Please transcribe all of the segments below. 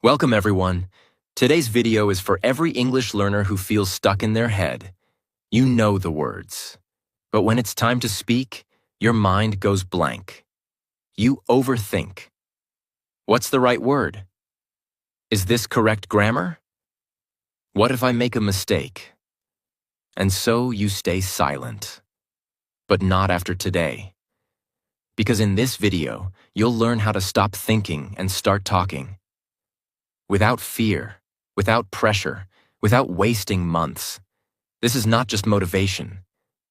Welcome everyone. Today's video is for every English learner who feels stuck in their head. You know the words, but when it's time to speak, your mind goes blank. You overthink. What's the right word? Is this correct grammar? What if I make a mistake? And so you stay silent. But not after today. Because in this video, you'll learn how to stop thinking and start talking. Without fear, without pressure, without wasting months. This is not just motivation.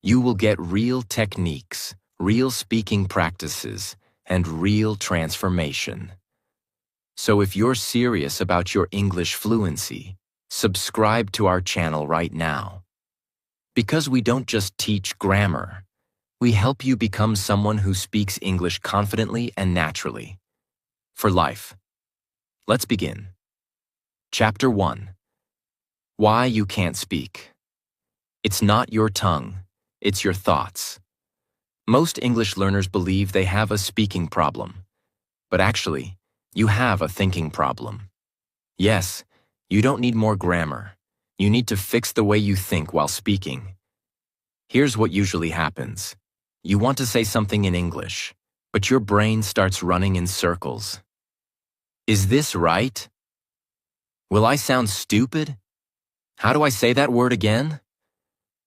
You will get real techniques, real speaking practices, and real transformation. So if you're serious about your English fluency, subscribe to our channel right now. Because we don't just teach grammar, we help you become someone who speaks English confidently and naturally. For life. Let's begin. Chapter 1. Why you can't speak. It's not your tongue, it's your thoughts. Most English learners believe they have a speaking problem, but actually, you have a thinking problem. Yes, you don't need more grammar. You need to fix the way you think while speaking. Here's what usually happens. You want to say something in English, but your brain starts running in circles. Is this right? Will I sound stupid? How do I say that word again?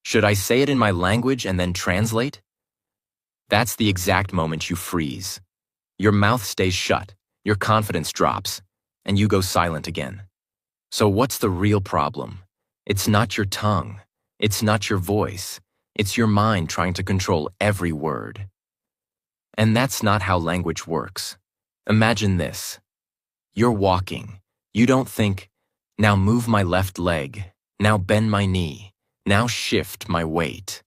Should I say it in my language and then translate? That's the exact moment you freeze. Your mouth stays shut, your confidence drops, and you go silent again. So what's the real problem? It's not your tongue. It's not your voice. It's your mind trying to control every word. And that's not how language works. Imagine this. You're walking. You don't think, now move my left leg, now bend my knee, now shift my weight.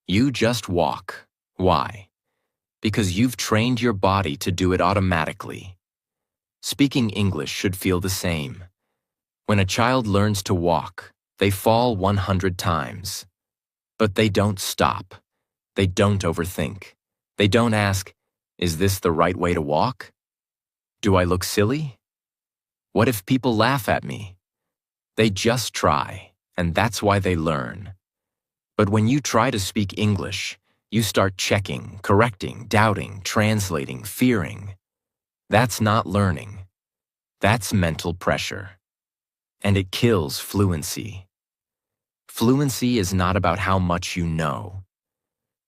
You just walk. Why? Because you've trained your body to do it automatically. Speaking English should feel the same. When a child learns to walk, they fall 100 times. But they don't stop. They don't overthink. They don't ask, is this the right way to walk? Do I look silly? What if people laugh at me? They just try, and that's why they learn. But when you try to speak English, you start checking, correcting, doubting, translating, fearing. That's not learning. That's mental pressure. And it kills fluency. Fluency is not about how much you know.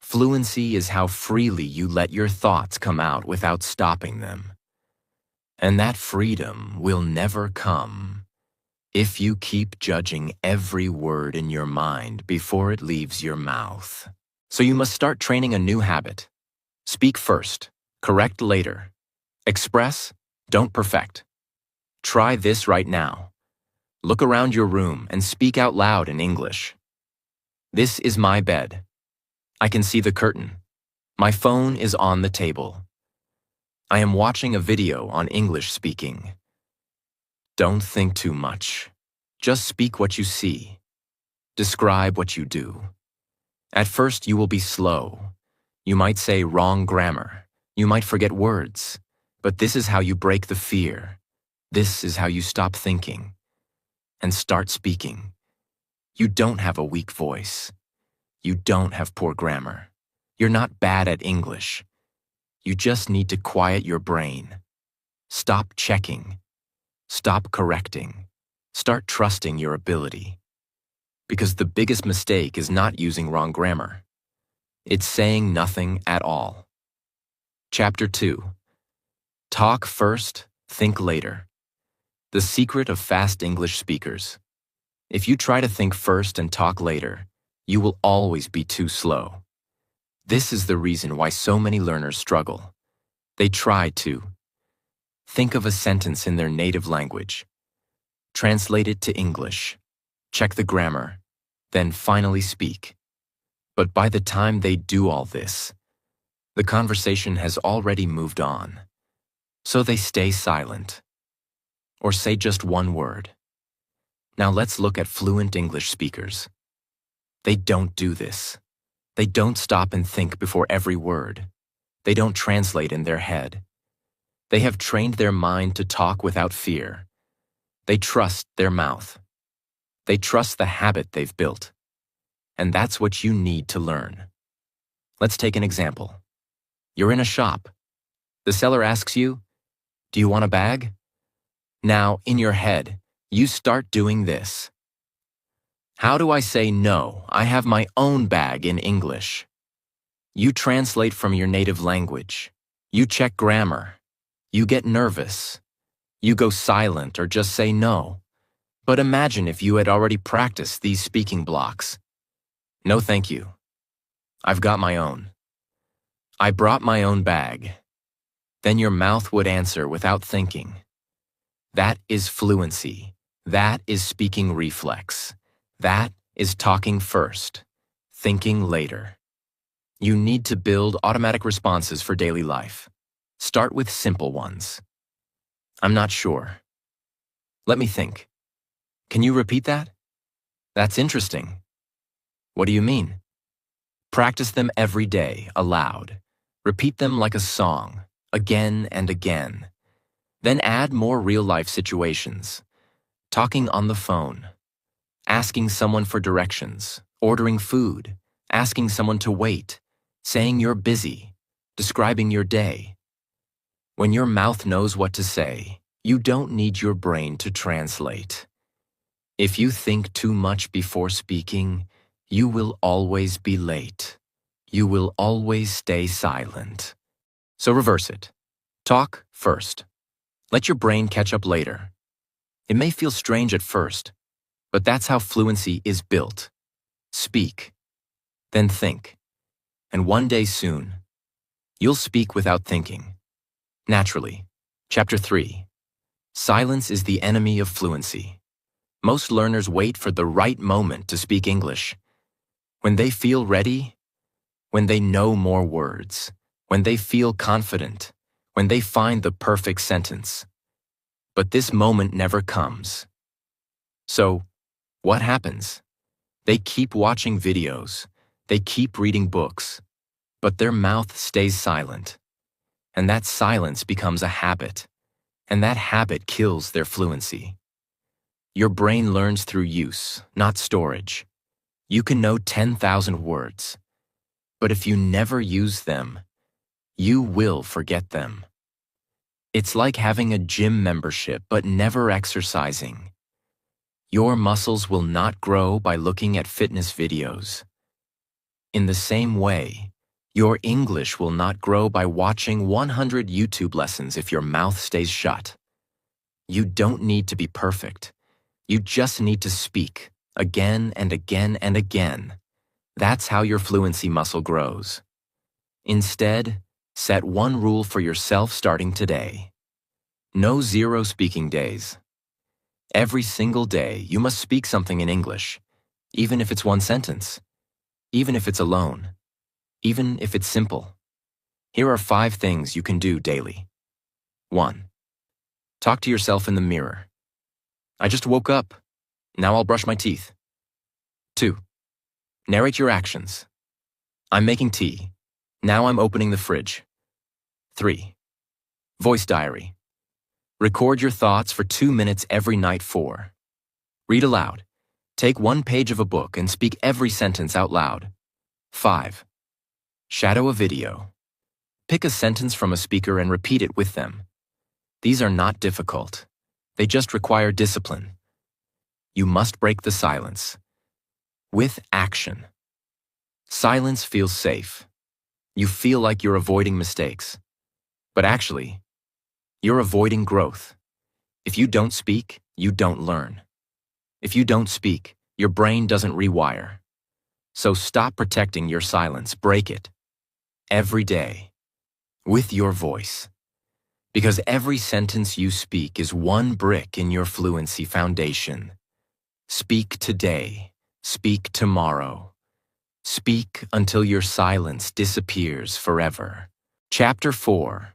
Fluency is how freely you let your thoughts come out without stopping them. And that freedom will never come if you keep judging every word in your mind before it leaves your mouth. So you must start training a new habit. Speak first, correct later. Express, don't perfect. Try this right now. Look around your room and speak out loud in English. This is my bed. I can see the curtain. My phone is on the table. I am watching a video on English speaking. Don't think too much. Just speak what you see. Describe what you do. At first, you will be slow. You might say wrong grammar. You might forget words. But this is how you break the fear. This is how you stop thinking and start speaking. You don't have a weak voice. You don't have poor grammar. You're not bad at English. You just need to quiet your brain. Stop checking. Stop correcting. Start trusting your ability. Because the biggest mistake is not using wrong grammar. It's saying nothing at all. Chapter 2. Talk first, think later. The secret of fast English speakers. If you try to think first and talk later, you will always be too slow. This is the reason why so many learners struggle. They try to think of a sentence in their native language, translate it to English, check the grammar, then finally speak. But by the time they do all this, the conversation has already moved on. So they stay silent, or say just one word. Now let's look at fluent English speakers. They don't do this. They don't stop and think before every word. They don't translate in their head. They have trained their mind to talk without fear, They trust their mouth. They trust the habit they've built. And that's what you need to learn. Let's take an example. You're in a shop. The seller asks you, "Do you want a bag?" Now, in your head, you start doing this. How do I say no? I have my own bag in English. You translate from your native language. You check grammar. You get nervous. You go silent or just say no. But imagine if you had already practiced these speaking blocks. No, thank you. I've got my own. I brought my own bag. Then your mouth would answer without thinking. That is fluency. That is speaking reflex. That is talking first, thinking later. You need to build automatic responses for daily life. Start with simple ones. I'm not sure. Let me think. Can you repeat that? That's interesting. What do you mean? Practice them every day, aloud. Repeat them like a song, again and again. Then add more real-life situations. Talking on the phone. Asking someone for directions. Ordering food. Asking someone to wait. Saying you're busy. Describing your day. When your mouth knows what to say, you don't need your brain to translate. If you think too much before speaking, you will always be late. You will always stay silent. So reverse it. Talk first. Let your brain catch up later. It may feel strange at first, but that's how fluency is built. Speak, then think. And one day soon, you'll speak without thinking. Naturally. Chapter 3. Silence is the enemy of fluency. Most learners wait for the right moment to speak English. When they feel ready, when they know more words, when they feel confident, when they find the perfect sentence. But this moment never comes. So, what happens? They keep watching videos, they keep reading books, but their mouth stays silent. And that silence becomes a habit, and that habit kills their fluency. Your brain learns through use, not storage. You can know 10,000 words, but if you never use them, you will forget them. It's like having a gym membership but never exercising. Your muscles will not grow by looking at fitness videos. In the same way, your English will not grow by watching 100 YouTube lessons if your mouth stays shut. You don't need to be perfect. You just need to speak, again and again and again. That's how your fluency muscle grows. Instead, set one rule for yourself starting today. No 0 speaking days. Every single day, you must speak something in English, even if it's one sentence, even if it's alone, even if it's simple. Here are 5 things you can do daily. 1. Talk to yourself in the mirror. I just woke up. Now I'll brush my teeth. 2. Narrate your actions. I'm making tea. Now I'm opening the fridge. 3. Voice diary. Record your thoughts for 2 minutes every night. 4. Read aloud. Take 1 page of a book and speak every sentence out loud. 5. Shadow a video. Pick a sentence from a speaker and repeat it with them. These are not difficult. They just require discipline. You must break the silence. With action. Silence feels safe. You feel like you're avoiding mistakes. But actually, you're avoiding growth. If you don't speak, you don't learn. If you don't speak, your brain doesn't rewire. So stop protecting your silence. Break it. Every day. With your voice. Because every sentence you speak is one brick in your fluency foundation. Speak today. Speak tomorrow. Speak until your silence disappears forever. Chapter 4.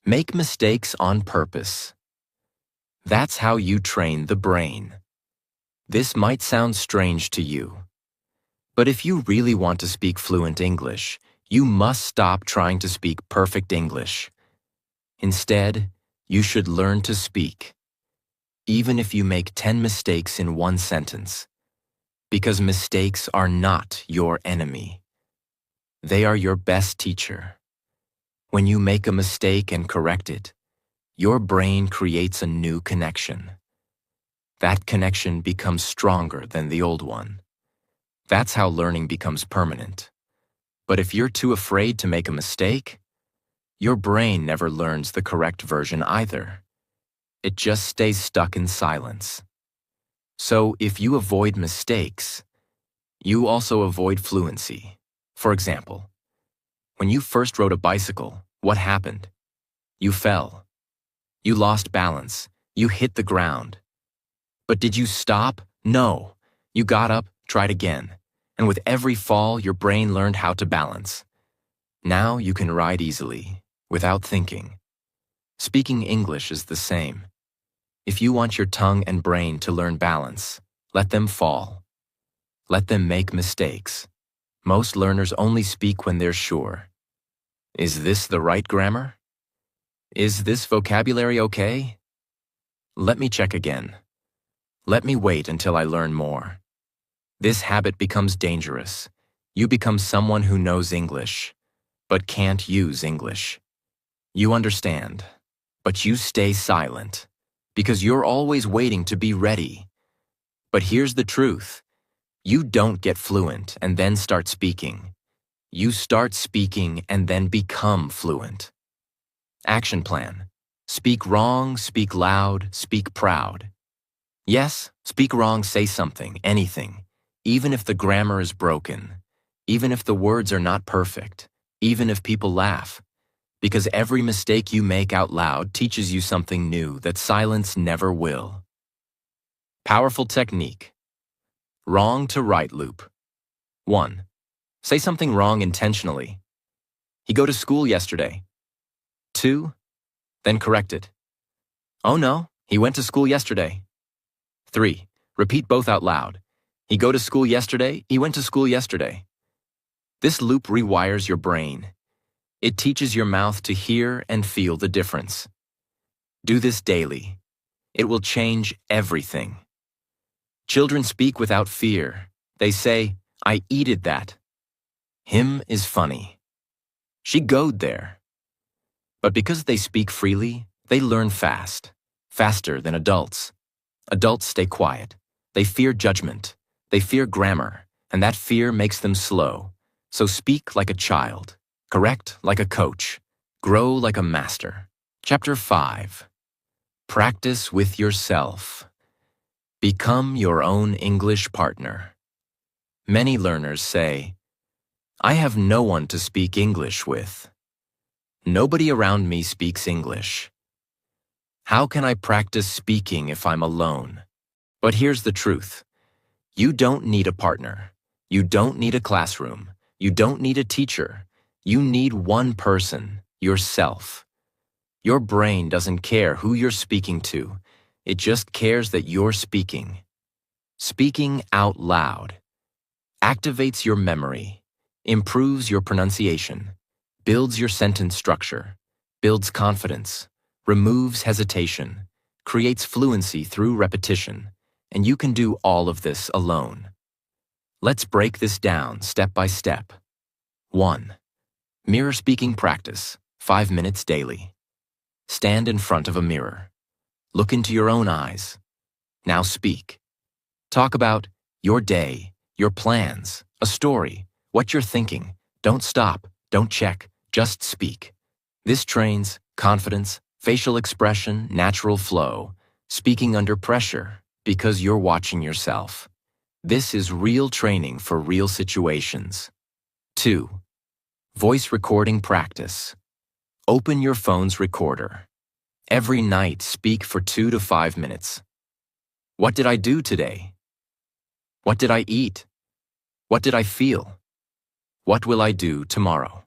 Make mistakes on purpose. That's how you train the brain. This might sound strange to you, but if you really want to speak fluent English, you must stop trying to speak perfect English. Instead, you should learn to speak. even if you make 10 mistakes in one sentence, because mistakes are not your enemy. They are your best teacher. When you make a mistake and correct it, your brain creates a new connection. That connection becomes stronger than the old one. That's how learning becomes permanent. But if you're too afraid to make a mistake, your brain never learns the correct version either. It just stays stuck in silence. So if you avoid mistakes, you also avoid fluency. For example, when you first rode a bicycle, what happened? You fell. You lost balance. You hit the ground. But did you stop? No. You got up, tried again. And with every fall, your brain learned how to balance. Now you can ride easily, without thinking. Speaking English is the same. If you want your tongue and brain to learn balance, let them fall. Let them make mistakes. Most learners only speak when they're sure. Is this the right grammar? Is this vocabulary okay? Let me check again. Let me wait until I learn more. This habit becomes dangerous. You become someone who knows English, but can't use English. You understand, but you stay silent, because you're always waiting to be ready. But here's the truth. You don't get fluent and then start speaking. You start speaking and then become fluent. Action plan. Speak wrong, speak loud, speak proud. Yes, speak wrong, say something, anything. Even if the grammar is broken, even if the words are not perfect, even if people laugh. Because every mistake you make out loud teaches you something new that silence never will. Powerful technique. Wrong to right loop. 1. Say something wrong intentionally. He go to school yesterday. 2. Then correct it. Oh no, he went to school yesterday. 3. Repeat both out loud. He go to school yesterday, he went to school yesterday. This loop rewires your brain. It teaches your mouth to hear and feel the difference. Do this daily. It will change everything. Children speak without fear. They say, I eated that. Him is funny. She goed there. But because they speak freely, they learn fast, faster than adults. Adults stay quiet. They fear judgment. They fear grammar, and that fear makes them slow. So speak like a child. Correct like a coach. Grow like a master. Chapter 5. Practice with yourself. Become your own English partner. Many learners say, I have no one to speak English with. Nobody around me speaks English. How can I practice speaking if I'm alone? But here's the truth. You don't need a partner. You don't need a classroom. You don't need a teacher. You need one person, yourself. Your brain doesn't care who you're speaking to. It just cares that you're speaking. Speaking out loud activates your memory, improves your pronunciation, builds your sentence structure, builds confidence, removes hesitation, creates fluency through repetition, and you can do all of this alone. Let's break this down step by step. 1. Mirror speaking practice, 5 minutes daily. Stand in front of a mirror. Look into your own eyes. Now speak. Talk about your day, your plans, a story, what you're thinking. Don't stop, don't check, just speak. This trains confidence, facial expression, natural flow, speaking under pressure because you're watching yourself. This is real training for real situations. 2. Voice recording practice. Open your phone's recorder. Every night, speak for 2 to 5 minutes. What did I do today? What did I eat? What did I feel? What will I do tomorrow?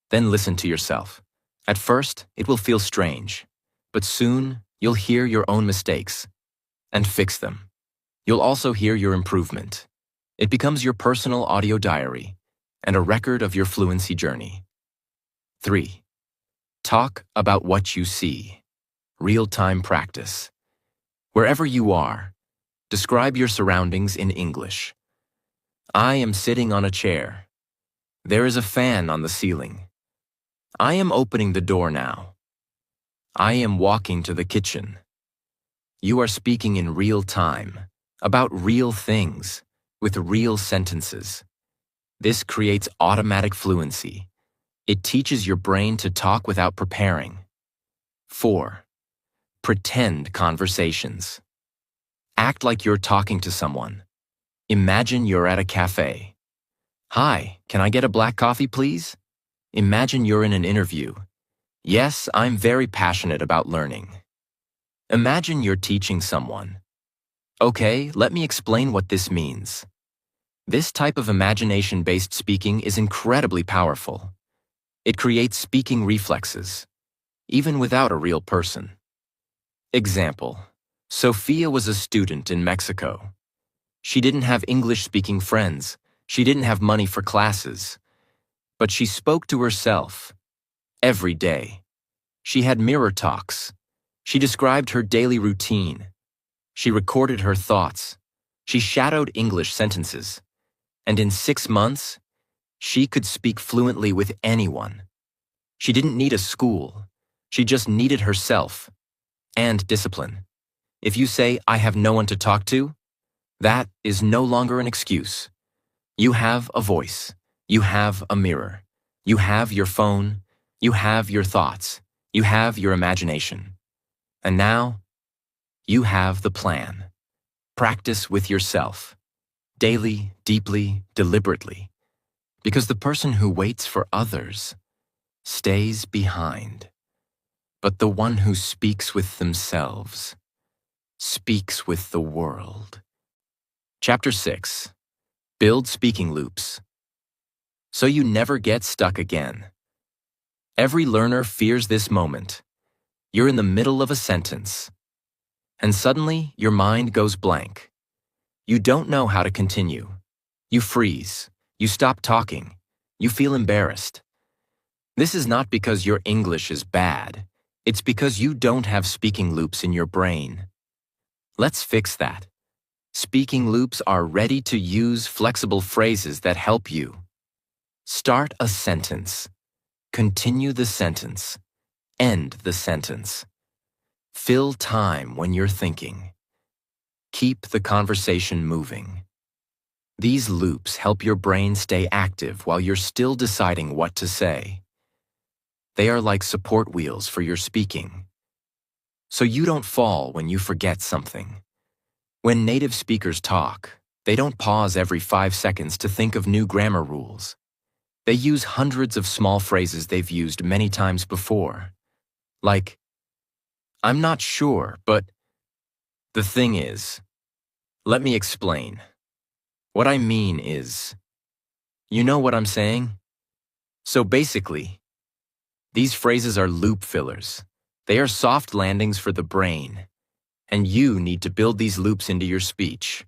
Then listen to yourself. At first, it will feel strange, but soon you'll hear your own mistakes and fix them. You'll also hear your improvement. It becomes your personal audio diary and a record of your fluency journey. 3. Talk about what you see. Real-time practice. Wherever you are, describe your surroundings in English. I am sitting on a chair. There is a fan on the ceiling. I am opening the door now. I am walking to the kitchen. You are speaking in real time, about real things, with real sentences. This creates automatic fluency. It teaches your brain to talk without preparing. 4. Pretend conversations. Act like you're talking to someone. Imagine you're at a cafe. Hi, can I get a black coffee, please? Imagine you're in an interview. Yes, I'm very passionate about learning. Imagine you're teaching someone. Okay, let me explain what this means. This type of imagination-based speaking is incredibly powerful. It creates speaking reflexes, even without a real person. Example: Sophia was a student in Mexico. She didn't have English-speaking friends. She didn't have money for classes. But she spoke to herself every day. She had mirror talks. She described her daily routine. She recorded her thoughts. She shadowed English sentences. And in 6 months, she could speak fluently with anyone. She didn't need a school. She just needed herself and discipline. If you say, I have no one to talk to, that is no longer an excuse. You have a voice. You have a mirror. You have your phone. You have your thoughts. You have your imagination. And now, you have the plan. Practice with yourself. Daily, deeply, deliberately. Because the person who waits for others stays behind. But the one who speaks with themselves speaks with the world. Chapter 6. Build speaking loops. So you never get stuck again. Every learner fears this moment. You're in the middle of a sentence, and suddenly your mind goes blank. You don't know how to continue. You freeze. You stop talking. You feel embarrassed. This is not because your English is bad. It's because you don't have speaking loops in your brain. Let's fix that. Speaking loops are ready-to-use flexible phrases that help you. Start a sentence. Continue the sentence. End the sentence. Fill time when you're thinking. Keep the conversation moving. These loops help your brain stay active while you're still deciding what to say. They are like support wheels for your speaking. So you don't fall when you forget something. When native speakers talk, they don't pause every 5 seconds to think of new grammar rules. They use hundreds of small phrases they've used many times before. Like, I'm not sure, but the thing is, let me explain. What I mean is, you know what I'm saying? So basically, these phrases are loop fillers. They are soft landings for the brain, and you need to build these loops into your speech.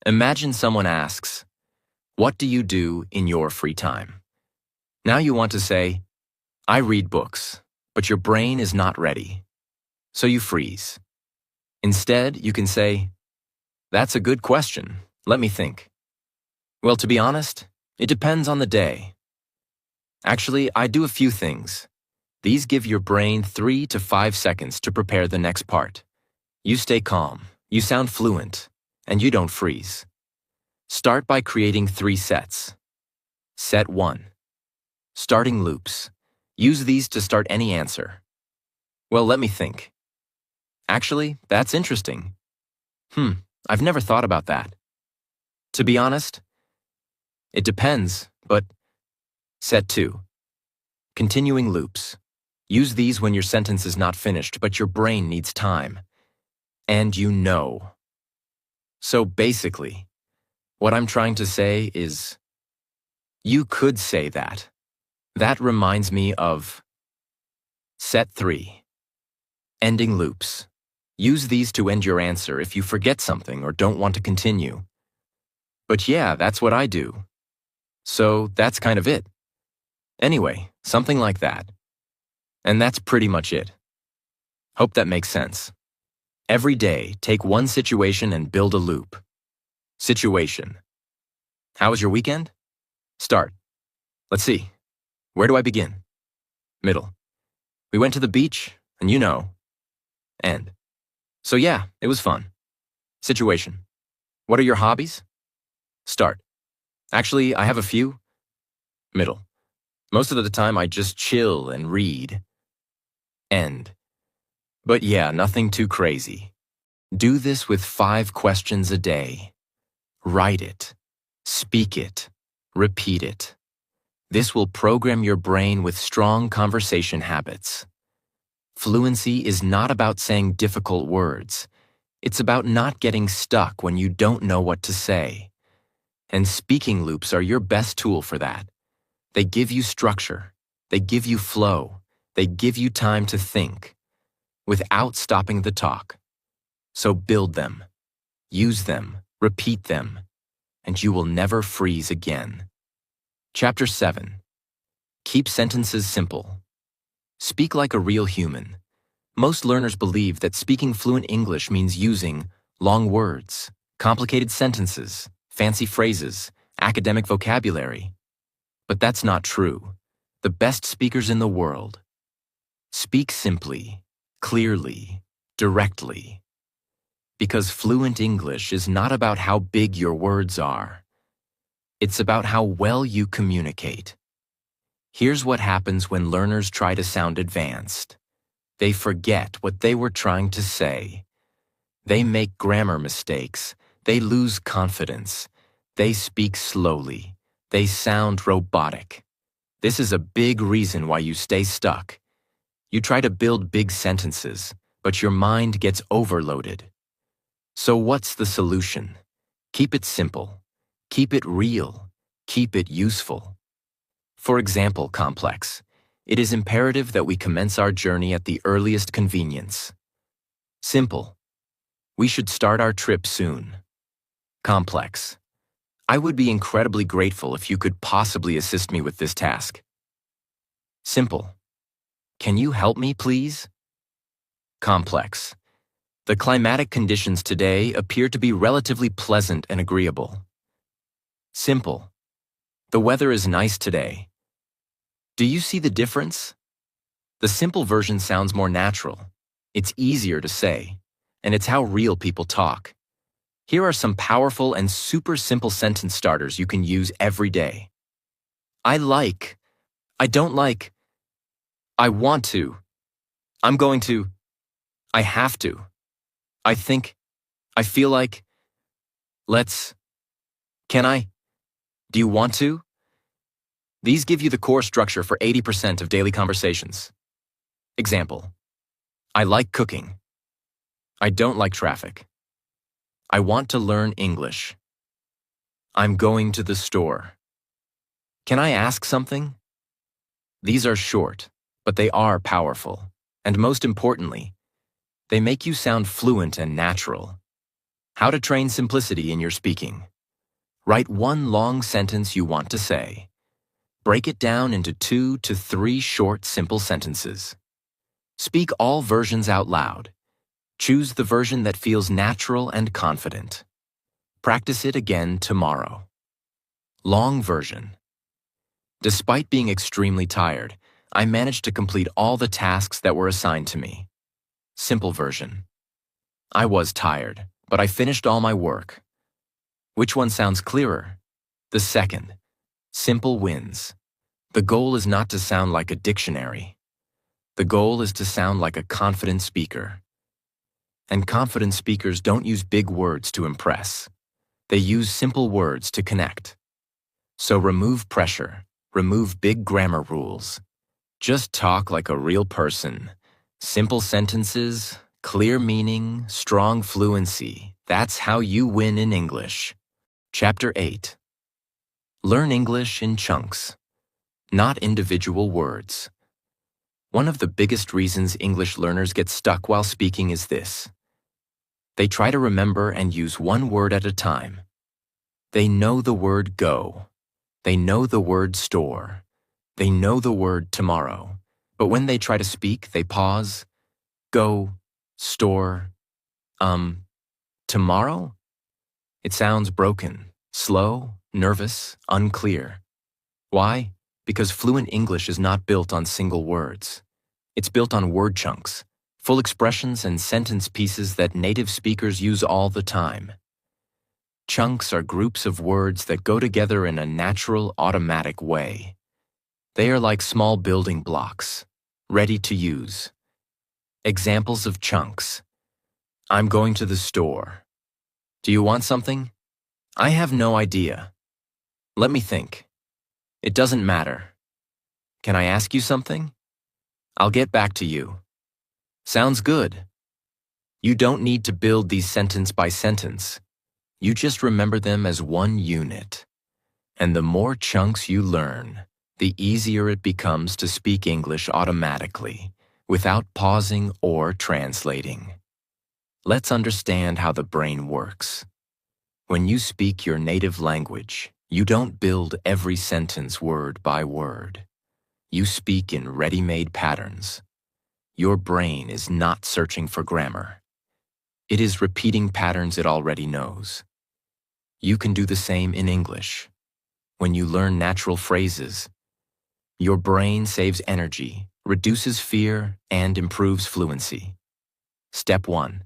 Imagine someone asks, what do you do in your free time? Now you want to say, I read books, but your brain is not ready. So you freeze. Instead, you can say, that's a good question. Let me think. Well, to be honest, it depends on the day. Actually, I do a few things. These give your brain 3 to 5 seconds to prepare the next part. You stay calm, you sound fluent, and you don't freeze. Start by creating 3 sets. Set 1. Starting loops. Use these to start any answer. Well, let me think. Actually, that's interesting. I've never thought about that. To be honest, it depends, but set 2. Continuing loops. Use these when your sentence is not finished, but your brain needs time. And you know. So basically, what I'm trying to say is, you could say that. That reminds me of set 3. Ending loops. Use these to end your answer if you forget something or don't want to continue. But yeah, that's what I do. So that's kind of it. Anyway, something like that. And that's pretty much it. Hope that makes sense. Every day, take one situation and build a loop. Situation. How was your weekend? Start. Let's see. Where do I begin? Middle. We went to the beach, and you know. End. So yeah, it was fun. Situation. What are your hobbies? Start. Actually, I have a few. Middle. Most of the time I just chill and read. End. But yeah, nothing too crazy. Do this with 5 questions a day. Write it. Speak it. Repeat it. This will program your brain with strong conversation habits. Fluency is not about saying difficult words. It's about not getting stuck when you don't know what to say. And speaking loops are your best tool for that. They give you structure. They give you flow. They give you time to think without stopping the talk. So build them, use them, repeat them, and you will never freeze again. Chapter 7. Keep sentences simple. Speak like a real human. Most learners believe that speaking fluent English means using long words, complicated sentences, fancy phrases, academic vocabulary. But that's not true. The best speakers in the world speak simply, clearly, directly. Because fluent English is not about how big your words are. It's about how well you communicate. Here's what happens when learners try to sound advanced. They forget what they were trying to say. They make grammar mistakes. They lose confidence. They speak slowly. They sound robotic. This is a big reason why you stay stuck. You try to build big sentences, but your mind gets overloaded. So what's the solution? Keep it simple. Keep it real. Keep it useful. For example, complex. It is imperative that we commence our journey at the earliest convenience. Simple. We should start our trip soon. Complex. I would be incredibly grateful if you could possibly assist me with this task. Simple. Can you help me, please? Complex. The climatic conditions today appear to be relatively pleasant and agreeable. Simple. The weather is nice today. Do you see the difference? The simple version sounds more natural. It's easier to say, and it's how real people talk. Here are some powerful and super simple sentence starters you can use every day. I like. I don't like. I want to. I'm going to. I have to. I think. I feel like. Let's. Can I? Do you want to? These give you the core structure for 80% of daily conversations. Example. I like cooking. I don't like traffic. I want to learn English. I'm going to the store. Can I ask something? These are short, but they are powerful. And most importantly, they make you sound fluent and natural. How to train simplicity in your speaking. Write one long sentence you want to say. Break it down into 2 to 3 short, simple sentences. Speak all versions out loud. Choose the version that feels natural and confident. Practice it again tomorrow. Long version. Despite being extremely tired, I managed to complete all the tasks that were assigned to me. Simple version. I was tired, but I finished all my work. Which one sounds clearer? The second. Simple wins. The goal is not to sound like a dictionary. The goal is to sound like a confident speaker. And confident speakers don't use big words to impress. They use simple words to connect. So remove pressure. Remove big grammar rules. Just talk like a real person. Simple sentences, clear meaning, strong fluency. That's how you win in English. Chapter 8. Learn English in chunks, not individual words. One of the biggest reasons English learners get stuck while speaking is this. They try to remember and use one word at a time. They know the word go. They know the word store. They know the word tomorrow. But when they try to speak, they pause. Go, store, Um, tomorrow? It sounds broken, slow, nervous, unclear. Why? Because fluent English is not built on single words. It's built on word chunks, full expressions and sentence pieces that native speakers use all the time. Chunks are groups of words that go together in a natural, automatic way. They are like small building blocks, ready to use. Examples of chunks. I'm going to the store. Do you want something? I have no idea. Let me think. It doesn't matter. Can I ask you something? I'll get back to you. Sounds good. You don't need to build these sentence by sentence. You just remember them as one unit. And the more chunks you learn, the easier it becomes to speak English automatically, without pausing or translating. Let's understand how the brain works. When you speak your native language, you don't build every sentence word by word. You speak in ready-made patterns. Your brain is not searching for grammar. It is repeating patterns it already knows. You can do the same in English. When you learn natural phrases, your brain saves energy, reduces fear, and improves fluency. Step 1.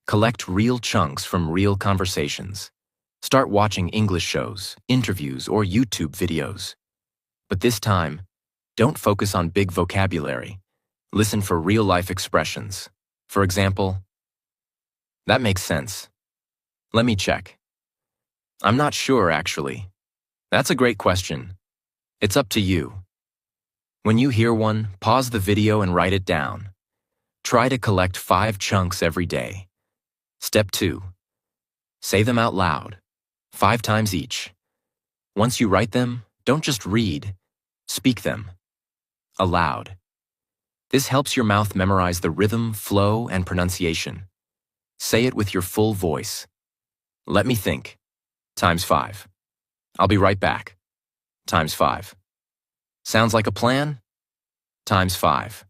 Collect real chunks from real conversations. Start watching English shows, interviews, or YouTube videos. But this time, don't focus on big vocabulary. Listen for real-life expressions. For example, that makes sense. Let me check. I'm not sure, actually. That's a great question. It's up to you. When you hear one, pause the video and write it down. Try to collect 5 chunks every day. Step 2. Say them out loud, 5 times each. Once you write them, don't just read, speak them. Aloud. This helps your mouth memorize the rhythm, flow, and pronunciation. Say it with your full voice. Let me think. Times 5. I'll be right back. Times 5. Sounds like a plan? Times 5.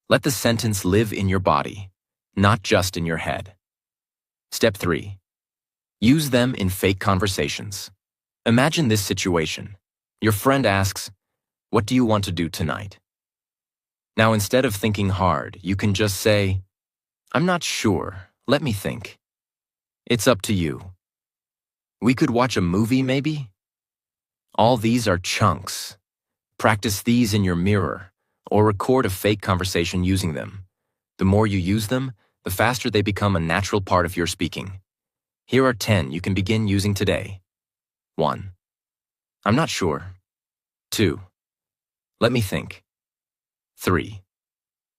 Let the sentence live in your body, not just in your head. Step 3. Use them in fake conversations. Imagine this situation. Your friend asks, "What do you want to do tonight?" Now, instead of thinking hard, you can just say, "I'm not sure. Let me think." It's up to you. We could watch a movie, maybe? All these are chunks. Practice these in your mirror, or record a fake conversation using them. The more you use them, the faster they become a natural part of your speaking. Here are 10 you can begin using today. 1. I'm not sure. 2. Let me think. 3.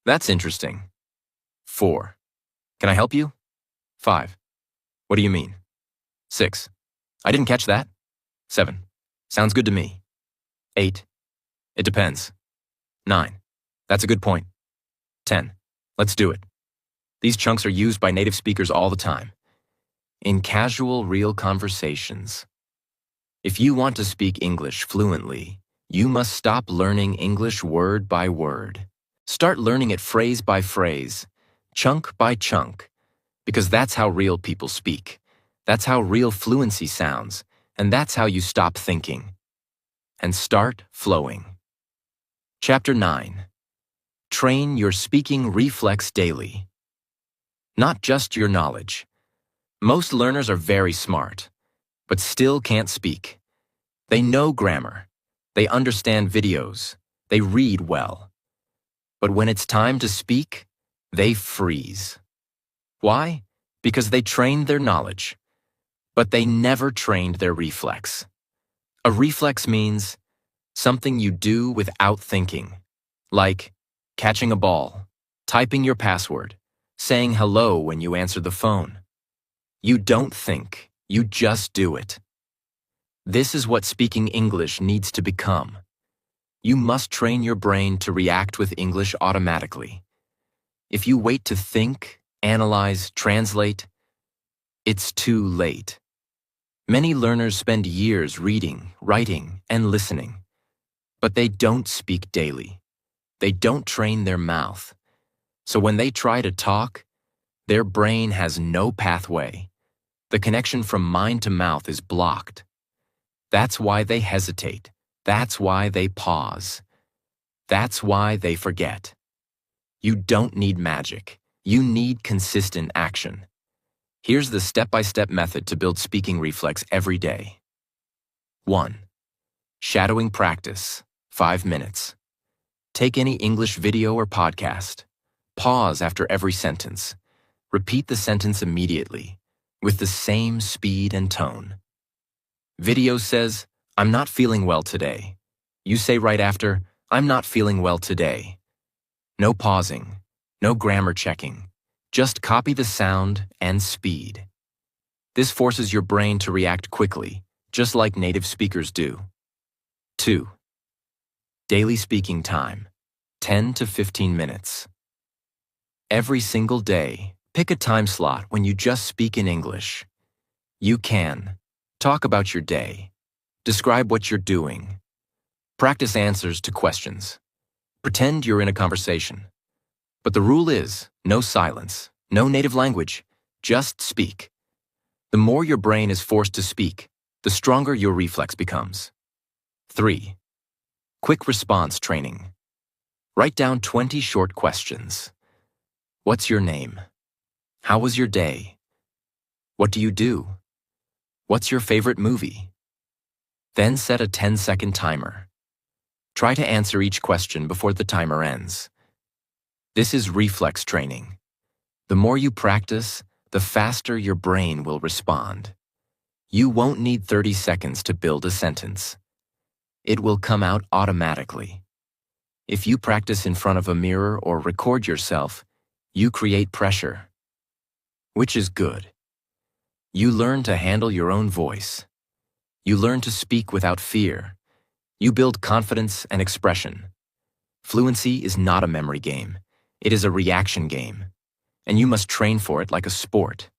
That's interesting. 4. Can I help you? 5. What do you mean? 6. I didn't catch that. 7. Sounds good to me. 8. It depends. 9. That's a good point. 10. Let's do it. These chunks are used by native speakers all the time. In casual, real conversations. If you want to speak English fluently, you must stop learning English word by word. Start learning it phrase by phrase, chunk by chunk, because that's how real people speak. That's how real fluency sounds, and that's how you stop thinking and start flowing. Chapter 9. Train your speaking reflex daily. Not just your knowledge. Most learners are very smart, but still can't speak. They know grammar. They understand videos. They read well. But when it's time to speak, they freeze. Why? Because they trained their knowledge, but they never trained their reflex. A reflex means something you do without thinking, like catching a ball, typing your password, saying hello when you answer the phone. You don't think, you just do it. This is what speaking English needs to become. You must train your brain to react with English automatically. If you wait to think, analyze, translate, it's too late. Many learners spend years reading, writing, and listening, but they don't speak daily. They don't train their mouth. So when they try to talk, Their brain has no pathway. The connection from mind to mouth is blocked. That's why they hesitate. That's why they pause. That's why they forget. You don't need magic. You need consistent action. Here's the step-by-step method to build speaking reflex every day. 1. Shadowing practice, 5 minutes. Take any English video or podcast. Pause after every sentence. Repeat the sentence immediately, with the same speed and tone. Video says, "I'm not feeling well today." You say right after, "I'm not feeling well today." No pausing, no grammar checking. Just copy the sound and speed. This forces your brain to react quickly, just like native speakers do. 2. Daily speaking time, 10 to 15 minutes. Every single day, pick a time slot when you just speak in English. You can talk about your day, describe what you're doing, practice answers to questions, pretend you're in a conversation. But the rule is, no silence, no native language, just speak. The more your brain is forced to speak, the stronger your reflex becomes. 3. Quick response training. Write down 20 short questions. What's your name? How was your day? What do you do? What's your favorite movie? Then set a 10-second timer. Try to answer each question before the timer ends. This is reflex training. The more you practice, the faster your brain will respond. You won't need 30 seconds to build a sentence. It will come out automatically. If you practice in front of a mirror or record yourself, you create pressure, which is good. You learn to handle your own voice. You learn to speak without fear. You build confidence and expression. Fluency is not a memory game. It is a reaction game, and you must train for it like a sport.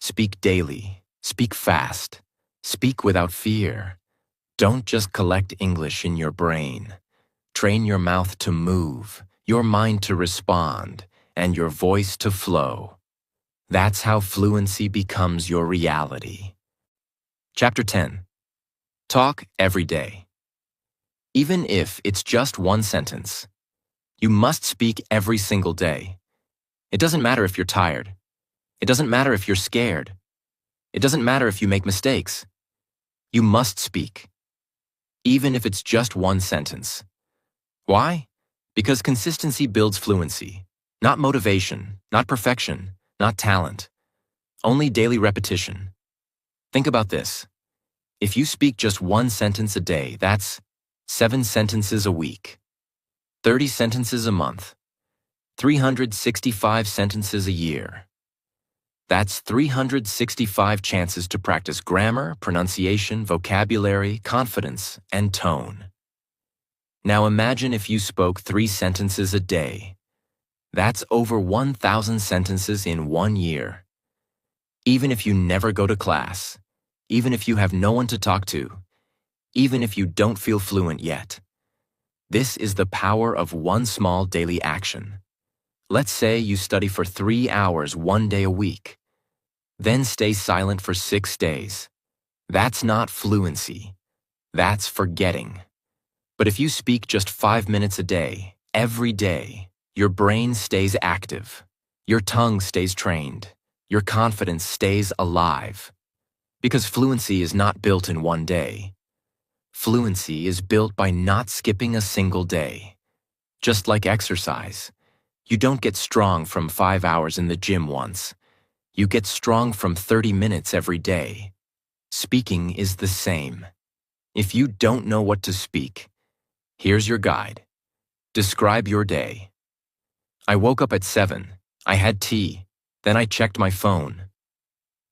Speak daily. Speak fast. Speak without fear. Don't just collect English in your brain. Train your mouth to move, your mind to respond, and your voice to flow. That's how fluency becomes your reality. Chapter 10. Talk every day. Even if it's just one sentence, you must speak every single day. It doesn't matter if you're tired. It doesn't matter if you're scared. It doesn't matter if you make mistakes. You must speak, even if it's just one sentence. Why? Because consistency builds fluency, not motivation, not perfection, not talent, only daily repetition. Think about this. If you speak just one sentence a day, that's 7 sentences a week, 30 sentences a month, 365 sentences a year. That's 365 chances to practice grammar, pronunciation, vocabulary, confidence, and tone. Now imagine if you spoke 3 sentences a day. That's over 1,000 sentences in 1 year. Even if you never go to class, even if you have no one to talk to, even if you don't feel fluent yet. This is the power of one small daily action. Let's say you study for 3 hours 1 day a week, then stay silent for 6 days. That's not fluency. That's forgetting. But if you speak just 5 minutes a day, every day, your brain stays active, your tongue stays trained, your confidence stays alive. Because fluency is not built in 1 day. Fluency is built by not skipping a single day. Just like exercise, you don't get strong from 5 hours in the gym once. You get strong from 30 minutes every day. Speaking is the same. If you don't know what to speak, here's your guide. Describe your day. I woke up at 7. I had tea. Then I checked my phone.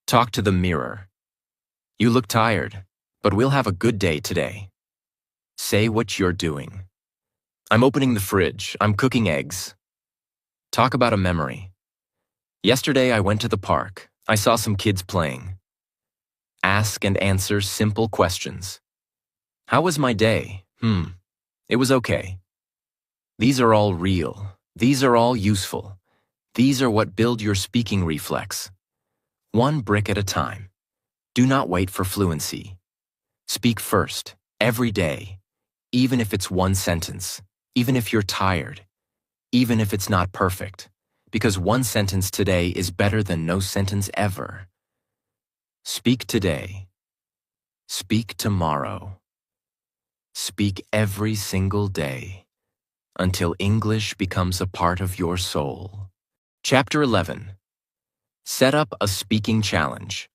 Talk to the mirror. You look tired, but we'll have a good day today. Say what you're doing. I'm opening the fridge. I'm cooking eggs. Talk about a memory. Yesterday I went to the park. I saw some kids playing. Ask and answer simple questions. How was my day? It was okay. These are all real. These are all useful. These are what build your speaking reflex. One brick at a time. Do not wait for fluency. Speak first, every day, even if it's one sentence, even if you're tired, even if it's not perfect, because one sentence today is better than no sentence ever. Speak today. Speak tomorrow. Speak every single day until English becomes a part of your soul. Chapter 11. Set up a speaking challenge.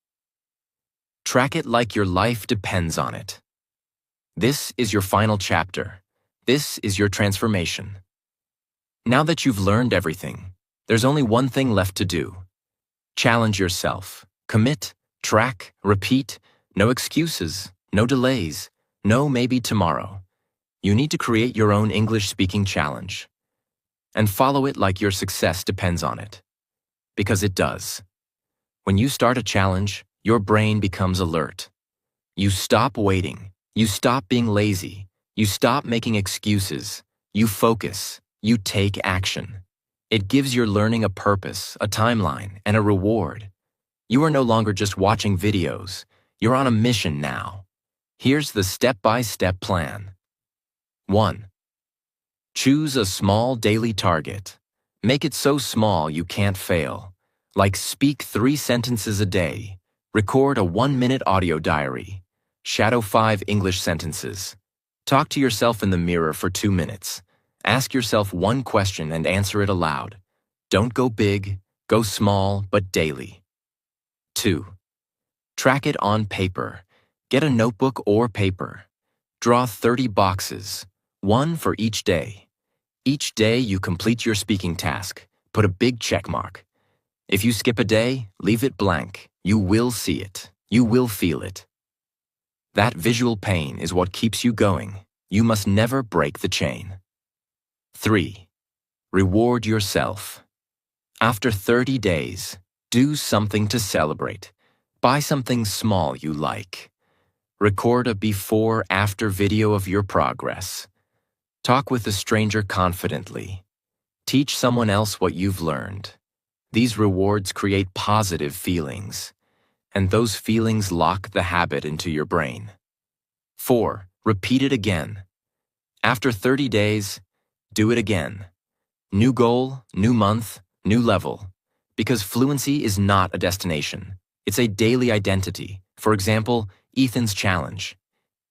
Track it like your life depends on it. This is your final chapter. This is your transformation. Now that you've learned everything, there's only one thing left to do. Challenge yourself. Commit, track, repeat. No excuses, no delays, no maybe tomorrow. You need to create your own English speaking challenge. And follow it like your success depends on it. Because it does. When you start a challenge, your brain becomes alert. You stop waiting. You stop being lazy. You stop making excuses. You focus. You take action. It gives your learning a purpose, a timeline, and a reward. You are no longer just watching videos. You're on a mission now. Here's the step-by-step plan. 1. Choose a small daily target. Make it so small you can't fail. Like speak 3 sentences a day. Record a 1-minute audio diary. Shadow 5 English sentences. Talk to yourself in the mirror for 2 minutes. Ask yourself one question and answer it aloud. Don't go big, go small, but daily. 2. Track it on paper. Get a notebook or paper. Draw 30 boxes, 1 for each day. Each day you complete your speaking task. Put a big check mark. If you skip a day, leave it blank. You will see it. You will feel it. That visual pain is what keeps you going. You must never break the chain. 3. Reward yourself. After 30 days, do something to celebrate. Buy something small you like. Record a before-after video of your progress. Talk with a stranger confidently. Teach someone else what you've learned. These rewards create positive feelings, and those feelings lock the habit into your brain. 4. Repeat it again. After 30 days, do it again. New goal, new month, new level. Because fluency is not a destination. It's a daily identity. For example, Ethan's challenge.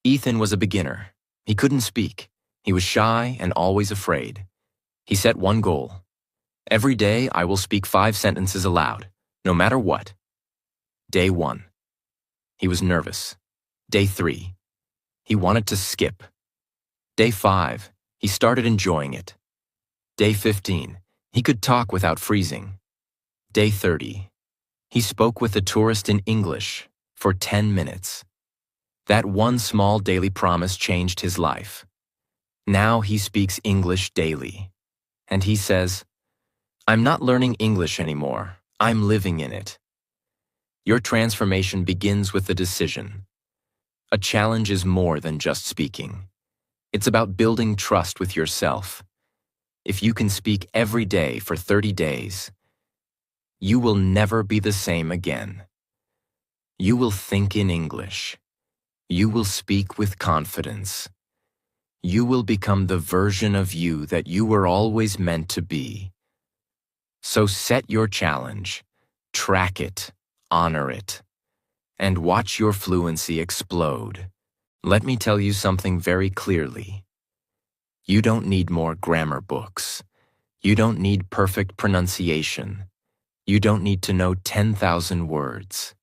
Ethan was a beginner. He couldn't speak. He was shy and always afraid. He set one goal. Every day I will speak 5 sentences aloud, no matter what. Day 1. He was nervous. Day 3. He wanted to skip. Day 5. He started enjoying it. Day 15. He could talk without freezing. Day 30. He spoke with a tourist in English for 10 minutes. That one small daily promise changed his life. Now he speaks English daily. And he says, "I'm not learning English anymore. I'm living in it." Your transformation begins with a decision. A challenge is more than just speaking. It's about building trust with yourself. If you can speak every day for 30 days, you will never be the same again. You will think in English. You will speak with confidence. You will become the version of you that you were always meant to be. So set your challenge, track it, honor it, and watch your fluency explode. Let me tell you something very clearly. You don't need more grammar books. You don't need perfect pronunciation. You don't need to know 10,000 words.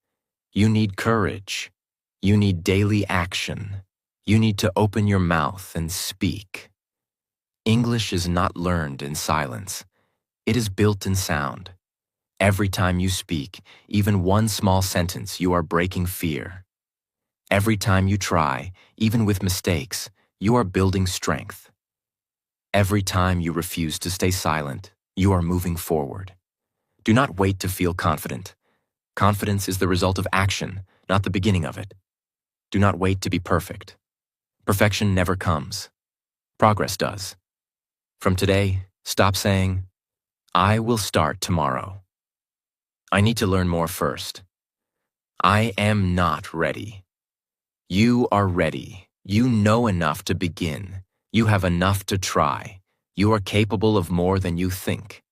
You need courage. You need daily action. You need to open your mouth and speak. English is not learned in silence. It is built in sound. Every time you speak, even one small sentence, you are breaking fear. Every time you try, even with mistakes, you are building strength. Every time you refuse to stay silent, you are moving forward. Do not wait to feel confident. Confidence is the result of action, not the beginning of it. Do not wait to be perfect. Perfection never comes. Progress does. From today, stop saying, I will start tomorrow. I need to learn more first. I am not ready. You are ready. You know enough to begin. You have enough to try. You are capable of more than you think.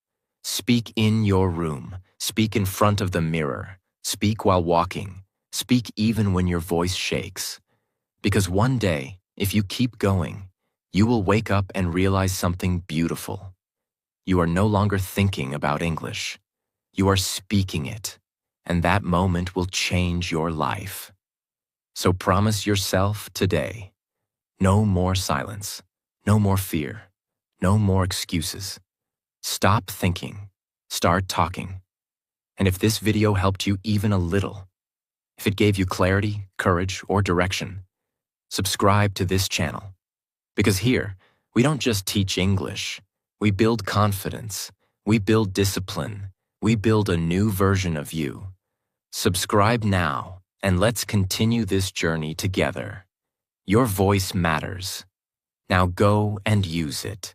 Speak in your room. Speak in front of the mirror. Speak while walking. Speak even when your voice shakes. Because one day, if you keep going, you will wake up and realize something beautiful. You are no longer thinking about English. You are speaking it, and that moment will change your life. So promise yourself today, no more silence, no more fear, no more excuses. Stop thinking, start talking. And if this video helped you even a little, if it gave you clarity, courage, or direction, subscribe to this channel. Because here, we don't just teach English, we build confidence, we build discipline, we build a new version of you. Subscribe now, and let's continue this journey together. Your voice matters. Now go and use it.